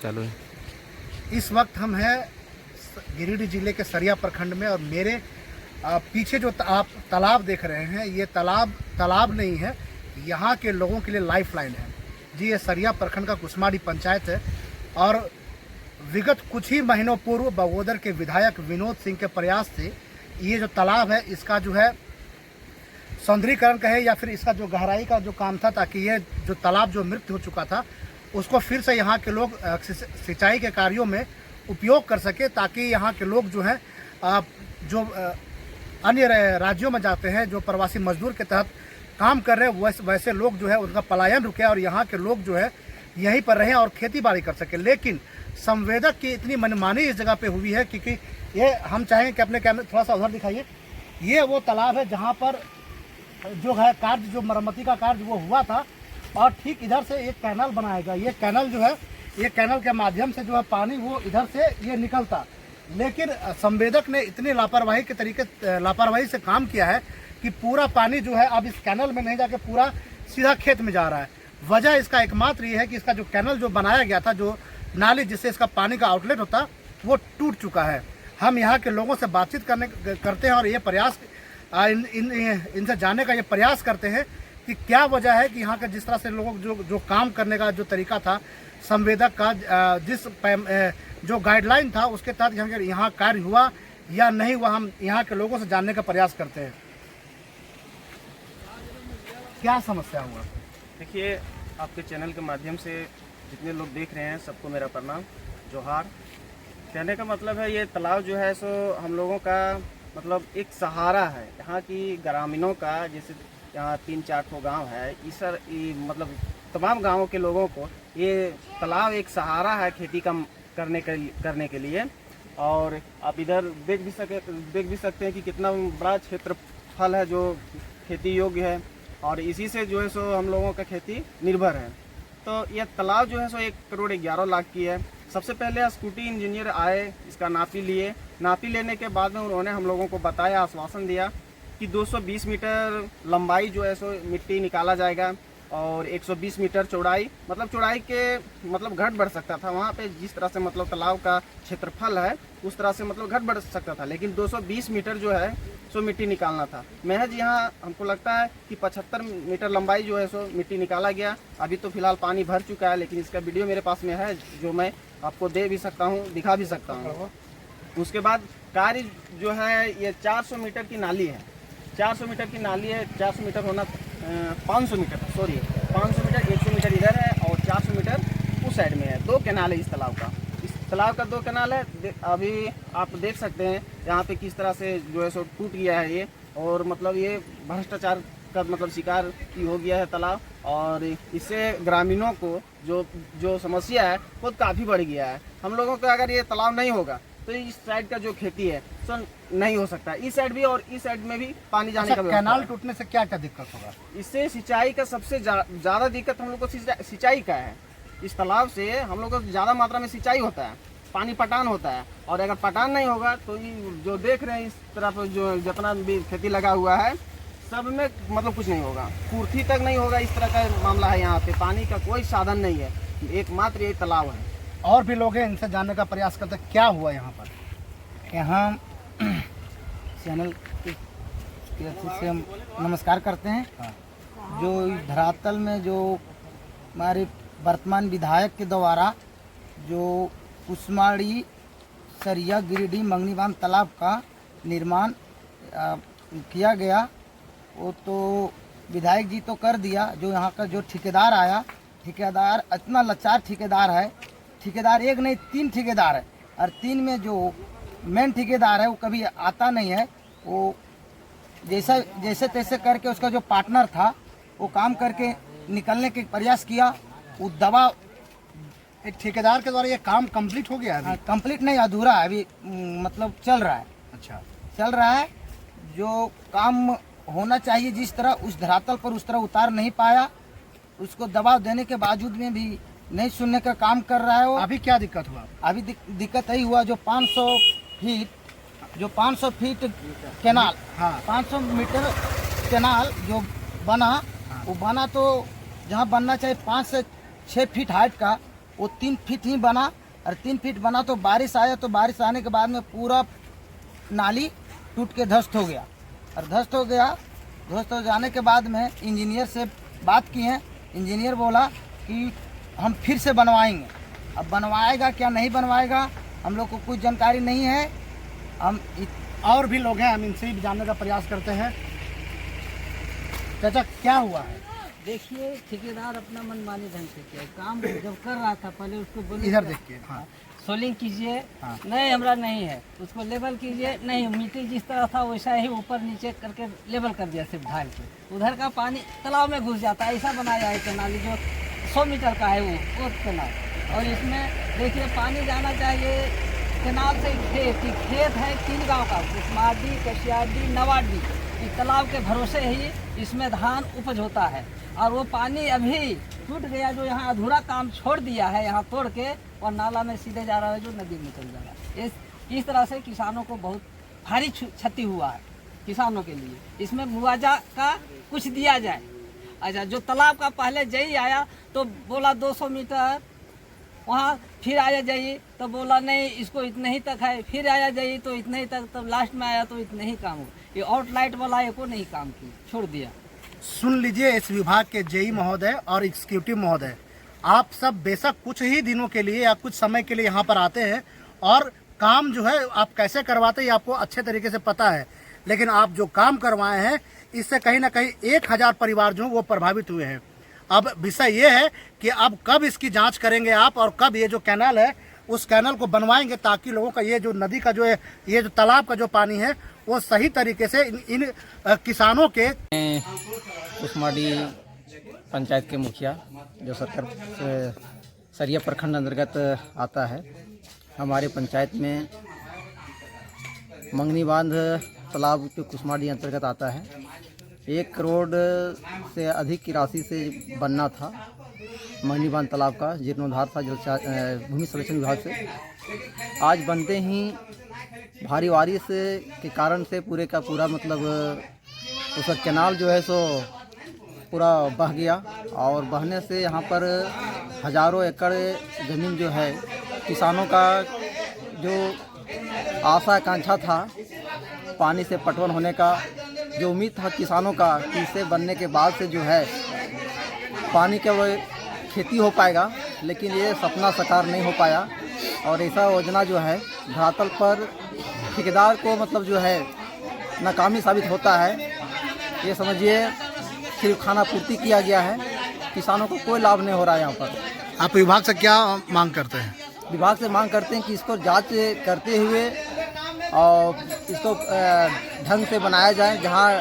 चालू है। इस वक्त हम हैं गिरिडीह जिले के सरिया प्रखंड में और मेरे पीछे जो आप तालाब देख रहे हैं ये तालाब नहीं है, यहाँ के लोगों के लिए लाइफलाइन है जी। ये सरिया प्रखंड का कुसमाड़ी पंचायत है और विगत कुछ ही महीनों पूर्व बगोदर के विधायक विनोद सिंह के प्रयास से ये जो तालाब है इसका जो है सौंदर्यीकरण कहे या फिर इसका जो गहराई का जो काम था, ताकि ये जो तालाब जो मृत हो चुका था उसको फिर से यहाँ के लोग सिंचाई के कार्यों में उपयोग कर सके, ताकि यहाँ के लोग जो हैं जो अन्य राज्यों में जाते हैं, जो प्रवासी मजदूर के तहत काम कर रहे हैं, वैसे लोग जो है उनका पलायन रुके और यहाँ के लोग जो है यहीं पर रहें और खेती बाड़ी कर सके। लेकिन संवेदक की इतनी मनमानी इस जगह पे हुई है क्योंकि ये हम चाहेंगे कि अपने कैमरे थोड़ा सा उधर दिखाइए। ये वो तालाब है जहाँ पर जो है कार्य जो मरम्मती का कार्य वो हुआ था और ठीक इधर से एक कैनल बनाएगा। ये कैनल जो है ये कैनल के माध्यम से जो है पानी वो इधर से ये निकलता, लेकिन संवेदक ने इतनी लापरवाही से काम किया है कि पूरा पानी जो है अब इस कैनल में नहीं जाके पूरा सीधा खेत में जा रहा है। वजह इसका एकमात्र ये है कि इसका जो कैनल जो बनाया गया था, जो नाली जिससे इसका पानी का आउटलेट होता, वो टूट चुका है। हम यहाँ के लोगों से बातचीत करते हैं और ये प्रयास इनसे जानने का ये प्रयास करते हैं कि क्या वजह है कि यहाँ का जिस तरह से लोगों जो काम करने का जो तरीका था संवेदक का, जो गाइडलाइन था उसके तहत यहाँ कार्य हुआ या नहीं हुआ, हम यहाँ के लोगों से जानने का प्रयास करते हैं। क्या समस्या हुआ? देखिए, आपके चैनल के माध्यम से जितने लोग देख रहे हैं सबको मेरा प्रणाम, जोहार। कहने का मतलब है ये तालाब जो है सो हम लोगों का मतलब एक सहारा है यहाँ की ग्रामीणों का। जैसे यहाँ 3-4 ठो गाँव है, इस मतलब तमाम गाँवों के लोगों को ये तालाब एक सहारा है खेती का करने के लिए। और आप इधर देख भी सकते हैं कि कितना बड़ा क्षेत्रफल है जो खेती योग्य है और इसी से जो है सो हम लोगों का खेती निर्भर है। तो यह तालाब जो है सो 1,11,00,000 की है। सबसे पहले स्कूटी इंजीनियर आए, इसका नापी लेने के बाद में उन्होंने हम लोगों को बताया, आश्वासन दिया कि 220 मीटर लंबाई जो है सो मिट्टी निकाला जाएगा और 120 मीटर चौड़ाई के मतलब घट बढ़ सकता था। वहाँ पे जिस तरह से मतलब तालाब का क्षेत्रफल है उस तरह से मतलब घट बढ़ सकता था, लेकिन 220 मीटर जो है सो मिट्टी निकालना था। महज यहाँ हमको लगता है कि 75 मीटर लंबाई जो है सो मिट्टी निकाला गया। अभी तो फिलहाल पानी भर चुका है, लेकिन इसका वीडियो मेरे पास में है जो मैं आपको दे भी सकता हूँ, दिखा भी सकता हूँ। उसके बाद कार्य जो है ये 400 मीटर की नाली है। 400 मीटर की नाली है, 400 मीटर होना 500 मीटर 500 मीटर, 100 मीटर इधर है और 400 मीटर उस साइड में है। 2 कैनाल है इस तालाब का। इस तालाब का 2 कैनाल है। अभी आप देख सकते हैं यहाँ पे किस तरह से जो है सो टूट गया है ये, और मतलब ये भ्रष्टाचार का मतलब शिकार हो गया है तालाब। और इससे ग्रामीणों को जो समस्या है वो काफ़ी बढ़ गया है। हम लोगों का अगर ये तालाब नहीं होगा तो इस साइड का जो खेती है सो नहीं हो सकता। इस साइड भी और इस साइड में भी पानी जाने का कैनाल टूटने से क्या क्या दिक्कत होगा? इससे सिंचाई का सबसे ज़्यादा दिक्कत हम लोग को सिंचाई का है। इस तालाब से हम लोग को ज़्यादा मात्रा में सिंचाई होता है, पानी पटान होता है। और अगर पटान नहीं होगा तो जो देख रहे हैं इस तरफ जो जितना भी खेती लगा हुआ है सब में मतलब कुछ नहीं होगा, पूर्ति तक नहीं होगा। इस तरह का मामला है। यहाँ पे पानी का कोई साधन नहीं है, एकमात्र ये तालाब है। और भी लोग हैं, इनसे जानने का प्रयास करते हैं क्या हुआ यहाँ पर। यहाँ चैनल के से हम नमस्कार करते हैं। जो धरातल में जो हमारे वर्तमान विधायक के द्वारा जो कुसमाड़ी सरिया गिरिडीह मंगनीबांध तालाब का निर्माण किया गया, वो तो विधायक जी तो कर दिया। जो यहाँ का जो ठेकेदार आया, ठेकेदार इतना लाचार ठेकेदार है। ठेकेदार एक नहीं 3 ठेकेदार है और 3 में जो मेन ठेकेदार है वो कभी आता नहीं है। वो जैसे तैसे करके उसका जो पार्टनर था वो काम करके निकलने के प्रयास किया। वो दवा एक ठेकेदार के द्वारा ये काम कंप्लीट हो गया है? कंप्लीट नहीं, अधूरा है अभी, मतलब चल रहा है। अच्छा, चल रहा है। जो काम होना चाहिए जिस तरह उस धरातल पर उस तरह उतार नहीं पाया। उसको दबाव देने के बावजूद में भी नहीं सुनने का काम कर रहा है वो। अभी क्या दिक्कत हुआ? अभी दिक्कत यही हुआ जो 500 फीट कैनाल, हाँ 500 मीटर कैनाल जो बना, वो बना तो जहाँ बनना चाहिए 5 से 6 फीट हाइट का, वो 3 फीट ही बना, और 3 फीट बना तो बारिश आया, तो बारिश आने के बाद में पूरा नाली टूट के ध्वस्त हो गया। और ध्वस्त हो जाने के बाद में इंजीनियर से बात की है। इंजीनियर बोला कि हम फिर से बनवाएंगे। अब बनवाएगा क्या नहीं बनवाएगा हम लोग को कुछ जानकारी नहीं है। हम और भी लोग हैं, हम इनसे भी जानने का प्रयास करते हैं। चाचा, क्या हुआ है? देखिए, ठेकेदार अपना मनमानी ढंग से किया काम। जब कर रहा था पहले उसको बोले इधर देखिए। हाँ, सोलिंग कीजिए। हाँ। नहीं, हमरा नहीं है, उसको लेवल कीजिए। नहीं, मिट्टी जिस तरह था वैसा ही ऊपर नीचे करके लेवल कर दिया सिर्फ ढाल के। उधर का पानी तालाब में घुस जाता है। ऐसा बनाया है केनाली जो 100 मीटर का है वो केनाल। और इसमें देखिए पानी जाना चाहिए केनाल से खेत है 3 गांव का, कुसमाडी, कशियाडी, नवाडी। इस तालाब के भरोसे ही इसमें धान उपज होता है। और वो पानी अभी टूट गया, जो यहाँ अधूरा काम छोड़ दिया है यहाँ तोड़ के, और नाला में सीधे जा रहा है जो नदी में चल जा रहा है। इस तरह से किसानों को बहुत भारी क्षति हुआ है किसानों के लिए। इसमें मुआवजा का कुछ दिया जाए। अच्छा, जो तालाब का पहले जई आया तो बोला 200 मीटर, वहाँ फिर आया जाइए तो बोला नहीं इसको इतने ही तक है, फिर आया जाइए तो इतने ही तक, तब लास्ट में आया तो इतने ही काम हो। ये आउटलाइट वाला एको नहीं काम की, छोड़ दिया। सुन लीजिए इस विभाग के जेई महोदय और एग्जीक्यूटिव महोदय, आप सब बेशक कुछ ही दिनों के लिए या कुछ समय के लिए यहाँ पर आते हैं और काम जो है आप कैसे करवाते हैं आपको अच्छे तरीके से पता है, लेकिन आप जो काम करवाए हैं इससे कहीं ना कहीं 1000 परिवार जो वो प्रभावित हुए हैं। अब विषय ये है कि अब कब इसकी जांच करेंगे आप और कब ये जो कैनाल है उस कैनाल को बनवाएंगे, ताकि लोगों का ये जो नदी का जो है, ये जो तालाब का जो पानी है वो सही तरीके से इन किसानों के। कुसमाडी पंचायत के मुखिया जो सरिया प्रखंड अंतर्गत आता है। हमारे पंचायत में मंगनी बांध तालाब जो कुसमाडी अंतर्गत आता है, 1 करोड़ से अधिक की राशि से बनना था। मंगनी बांध तालाब का जीर्णोद्धार था भूमि सर्वेक्षण विभाग से। आज बनते ही भारी बारिश के कारण से पूरे का पूरा मतलब उसका कैनाल जो है सो पूरा बह गया, और बहने से यहाँ पर हजारों एकड़ ज़मीन जो है किसानों का जो आशा आकांक्षा था पानी से पटवन होने का, जो उम्मीद था किसानों का कि इससे बनने के बाद से जो है पानी का वो खेती हो पाएगा, लेकिन ये सपना साकार नहीं हो पाया। और ऐसा योजना जो है धरातल पर ठेकेदार को मतलब जो है नाकामी साबित होता है। ये समझिए सिर्फ खाना पूर्ति किया गया है, किसानों को कोई लाभ नहीं हो रहा है यहाँ पर। आप विभाग से क्या मांग करते हैं? विभाग से मांग करते हैं कि इसको जांच करते हुए और इसको ढंग से बनाया जाए, जहाँ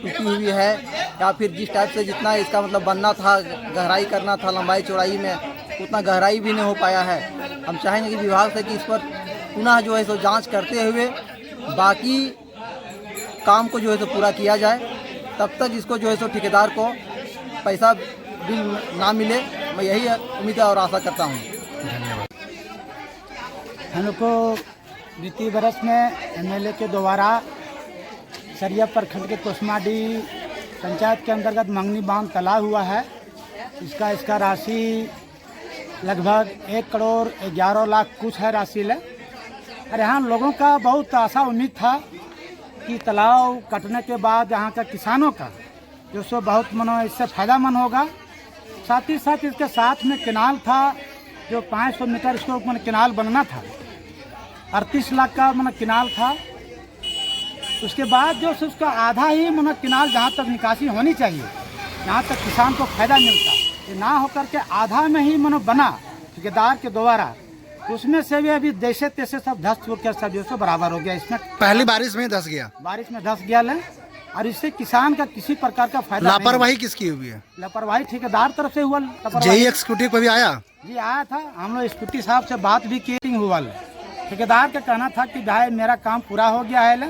टूटी हुई है या फिर जिस टाइप से जितना इसका मतलब बनना था, गहराई करना था लंबाई चौड़ाई में, उतना गहराई भी नहीं हो पाया है। हम चाहेंगे कि विभाग से कि इस पर पुनः जो है सो जांच करते हुए बाकी काम को जो है सो पूरा किया जाए। तब तक इसको जो है सो ठेकेदार को पैसा बिल ना मिले, मैं यही उम्मीद और आशा करता हूँ। हमको वित्तीय वर्ष में एमएलए के द्वारा सरिया प्रखंड के कुसमाडी पंचायत के अंतर्गत मंगनी बांध तालाब हुआ है। इसका राशि लगभग 1 करोड़ 11 लाख कुछ है राशि ले। और यहाँ लोगों का बहुत आशा उम्मीद था कि तालाब कटने के बाद यहाँ का किसानों का जो सो बहुत मनो इससे फायदामंद होगा। साथ ही साथ इसके साथ में केनाल था जो 500 मीटर इसको केनाल बनना था, 38 लाख का केनाल था। उसके बाद जो उसका आधा ही केनाल जहाँ तक निकासी होनी चाहिए, जहाँ तक किसान को फायदा मिलता, ये ना होकर के आधा में ही बना ठेकेदार के द्वारा, उसमें से भी अभी जैसे तैसे सब धस के सब जो बराबर हो गया। इसमें पहली बारिश में धस गया, बारिश में धस गया ले, और इससे किसान का किसी प्रकार का फायदा। लापरवाही किसकी हुई है? लापरवाही ठेकेदार तरफ से हुआ। जेई एक्जीक्यूटिव को भी आया जी, आया था। हम लोग स्कूटी साहब से बात भी की हुआ। ठेकेदार का कहना था कि भाई मेरा काम पूरा हो गया है ले,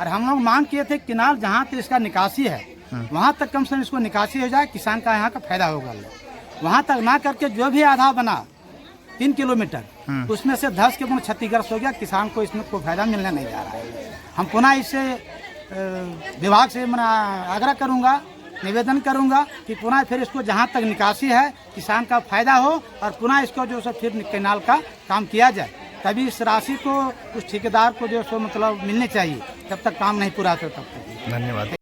और हम लोग मांग किए थे किनाल जहाँ तक इसका निकासी है वहाँ तक कम से कम इसको निकासी हो जाए, किसान का यहाँ का फायदा होगा। वहाँ तक ना करके जो भी आधा बना 3 किलोमीटर उसमें से धस के क्षतिग्रस्त हो गया, किसान को इसमें कोई फायदा मिलने नहीं जा रहा है। हम पुनः इससे विभाग से मैं आग्रह करूंगा निवेदन करूंगा कि पुनः फिर इसको जहां तक निकासी है किसान का फायदा हो और पुनः इसको जो है फिर कैनाल का काम किया जाए, तभी इस राशि को उस ठेकेदार को जो है मतलब मिलनी चाहिए। जब तक काम नहीं पूरा होता तब तक। धन्यवाद।